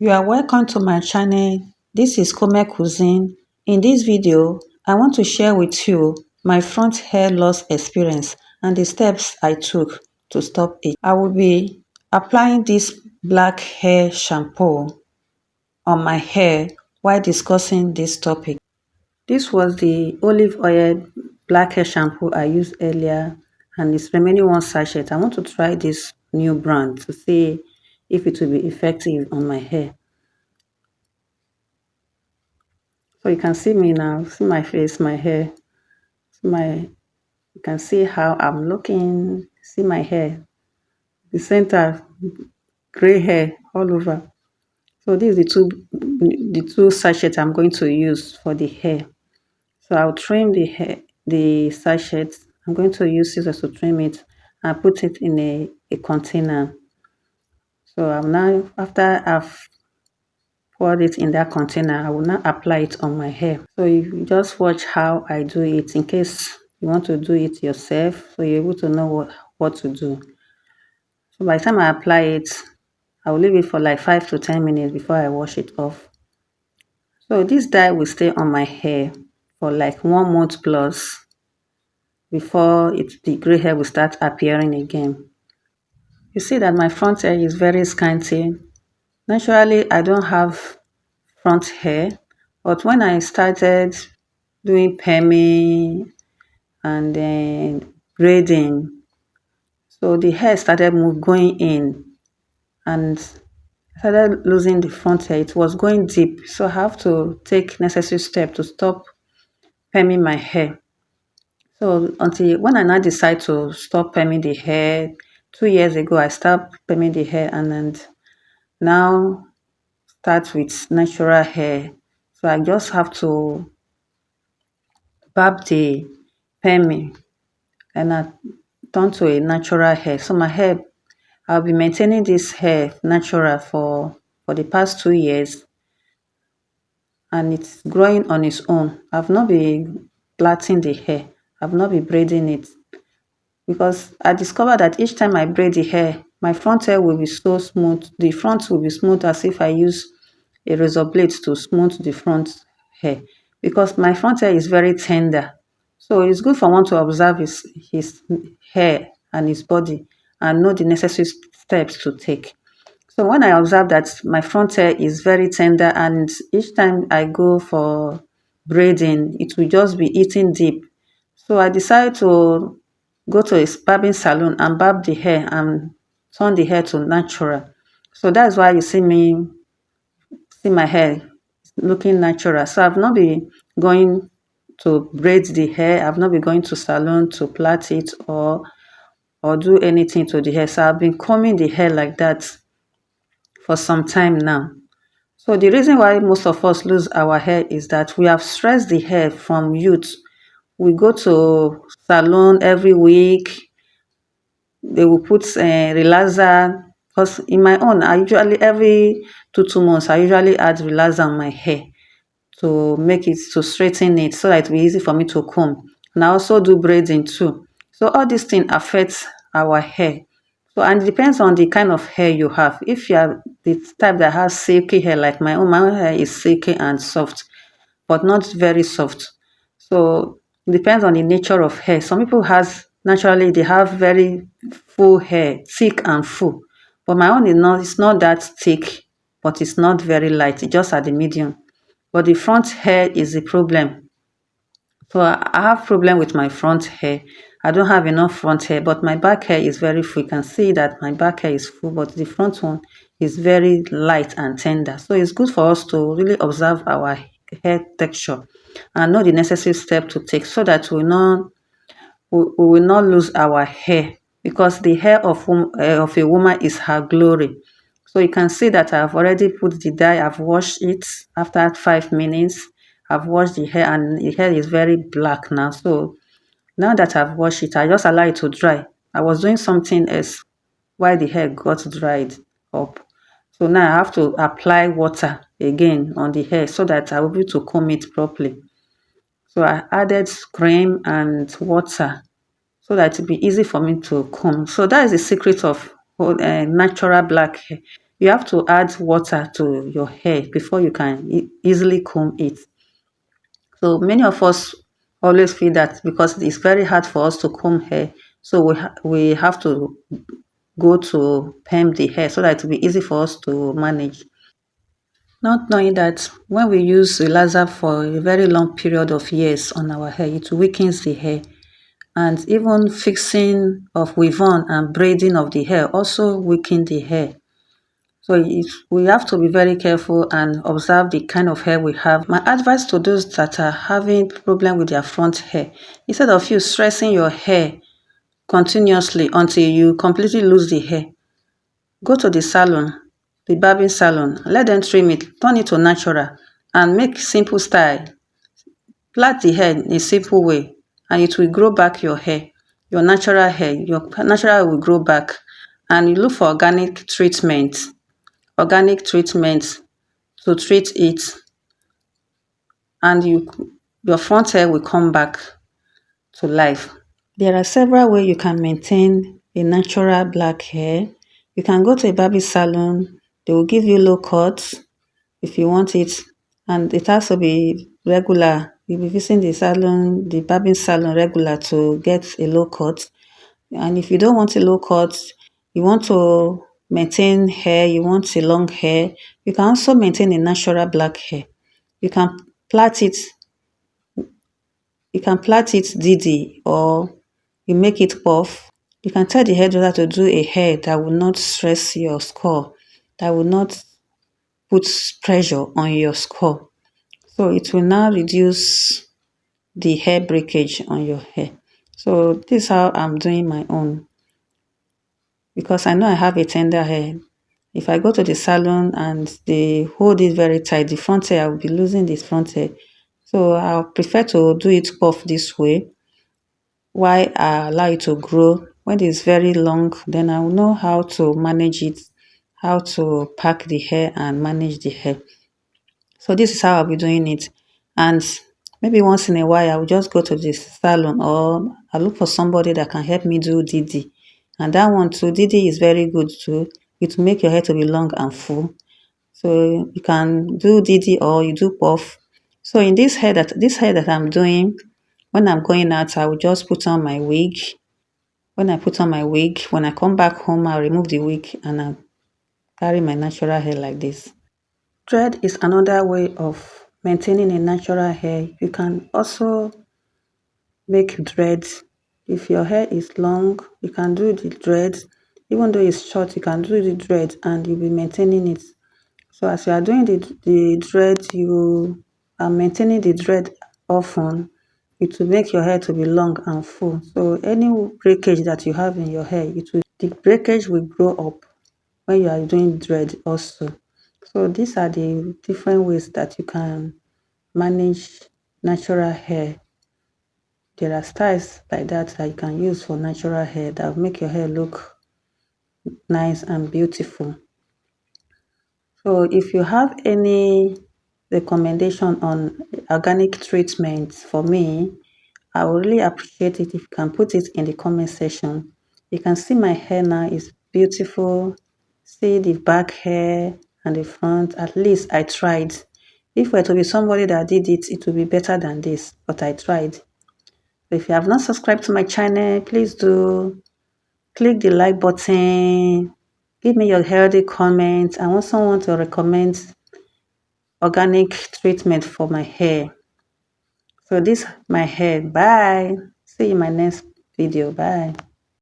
You are welcome to my channel. This is Kome Cuisine. In this video, I want to share with you my front hair loss experience and the steps I took to stop it. I will be applying this black hair shampoo on my hair while discussing this topic. This was the olive oil black hair shampoo I used earlier, and it's remaining one sachet. I want to try this new brand to see if it will be effective on my hair. So you can see me now, see my face, my hair, you can see how I'm looking, see my hair, the center, gray hair all over. So this is the two sachets I'm going to use for the hair. So I'll trim the hair, the sachet. I'm going to use scissors to trim it and put it in a container. So I'm now, after I've poured it in that container, I will now apply it on my hair. So you just watch how I do it in case you want to do it yourself, so you're able to know what to do. So by the time I apply it, I will leave it for like 5 to 10 minutes before I wash it off. So this dye will stay on my hair for like 1 month plus before the gray hair will start appearing again. You see that my front hair is very scanty. Naturally, I don't have front hair, but when I started doing perming and then braiding, so the hair started going in and started losing the front hair. It was going deep, so I have to take necessary steps to stop perming my hair. So until when I now decide to stop perming the hair, 2 years ago I stopped perming the hair and then now start with natural hair. So I just have to barb the perming and I turn to a natural hair. So my hair, I'll be maintaining this hair natural for the past 2 years, and it's growing on its own. I've not been plaiting the hair. I've not been braiding it because I discovered that each time I braid the hair, my front hair will be so smooth. The front will be smooth as if I use a razor blade to smooth the front hair, because my front hair is very tender. So it's good for one to observe his hair and his body and know the necessary steps to take. So when I observe that my front hair is very tender and each time I go for braiding, it will just be eating deep. So I decided to go to a barbing salon and barb the hair and turn the hair to natural. So that's why you see my hair looking natural. So I've not been going to braid the hair. I've not been going to salon to plait it or do anything to the hair. So I've been combing the hair like that for some time now. So the reason why most of us lose our hair is that we have stressed the hair from youth. We go to salon every week. They will put relaxer, because in my own, I usually every 2 months I usually add relaxer on my hair to make it, to straighten it so that it will be easy for me to comb. And I also do braiding too. So all these things affect our hair. So, and it depends on the kind of hair you have. If you are the type that has silky hair like my own hair is silky and soft, but not very soft. So it depends on the nature of hair. Some people has naturally they have very full hair, thick and full. But my own is not, it's not that thick, but it's not very light. It's just at the medium. But the front hair is the problem. So I have problem with my front hair. I don't have enough front hair, but my back hair is very full. You can see that my back hair is full, but the front one is very light and tender. So it's good for us to really observe our hair texture and know the necessary step to take so that we will not lose our hair, because the hair of a woman is her glory. So you can see that I've already put the dye. I've washed it after 5 minutes. I've washed the hair and the hair is very black now. So now that I've washed it, I just allow it to dry. I was doing something else while the hair got dried up. So now I have to apply water again on the hair so that I will be able to comb it properly. So I added cream and water so that it will be easy for me to comb. So that is the secret of natural black hair. You have to add water to your hair before you can easily comb it. So many of us always feel that because it's very hard for us to comb hair, so we have to go to perm the hair so that it will be easy for us to manage. Not knowing that when we use relaxer for a very long period of years on our hair, it weakens the hair. And even fixing of weave-on and braiding of the hair also weaken the hair. So we have to be very careful and observe the kind of hair we have. My advice to those that are having problem with their front hair, instead of you stressing your hair continuously until you completely lose the hair, go to the salon, the barbing salon, let them trim it, turn it to natural, and make simple style. Plait the hair in a simple way, and it will grow back your hair, your natural hair. Your natural hair will grow back. And you look for organic treatment to treat it, and your front hair will come back to life. There are several ways you can maintain a natural black hair. You can go to a barber salon. They will give you low cuts if you want it, and it has to be regular. You'll be visiting the salon, the barbing salon regular to get a low cut. And if you don't want a low cut, you want to maintain hair, you want a long hair, you can also maintain a natural black hair. You can plait it, DD, or you make it puff. You can tell the hairdresser to do a hair that will not stress your skull, that will not put pressure on your skull. So it will now reduce the hair breakage on your hair. So this is how I'm doing my own, because I know I have a tender hair. If I go to the salon and they hold it very tight, the front hair, I will be losing this front hair. So I prefer to do it puff this way. Why I allow it to grow. When it's very long, then I will know how to manage it, how to pack the hair and manage the hair. So this is how I'll be doing it. And maybe once in a while, I will just go to the salon, or I look for somebody that can help me do DD. And that one too, DD is very good too. It will make your hair to be long and full. So you can do DD or you do puff. So in this hair that I'm doing, when I'm going out, I will just put on my wig. When I put on my wig, when I come back home, I'll remove the wig and I'll carry my natural hair like this. Dread is another way of maintaining a natural hair. You can also make dreads. If your hair is long, you can do the dreads. Even though it's short, you can do the dreads and you'll be maintaining it. So as you are doing the dread, you are maintaining the dread often. It will make your hair to be long and full. So any breakage that you have in your hair, the breakage will grow up when you are doing dread also. So these are the different ways that you can manage natural hair. There are styles like that you can use for natural hair that will make your hair look nice and beautiful. So if you have any recommendation on organic treatments for me, I would really appreciate it if you can put it in the comment section. You can see my hair now is beautiful. See the back hair and the front. At least I tried. If were to be somebody that did it, it would be better than this. But I tried. So if you have not subscribed to my channel, please do. Click the like button. Give me your healthy comments. I want someone to recommend organic treatment for my hair. So this my hair. Bye. See you in my next video. Bye.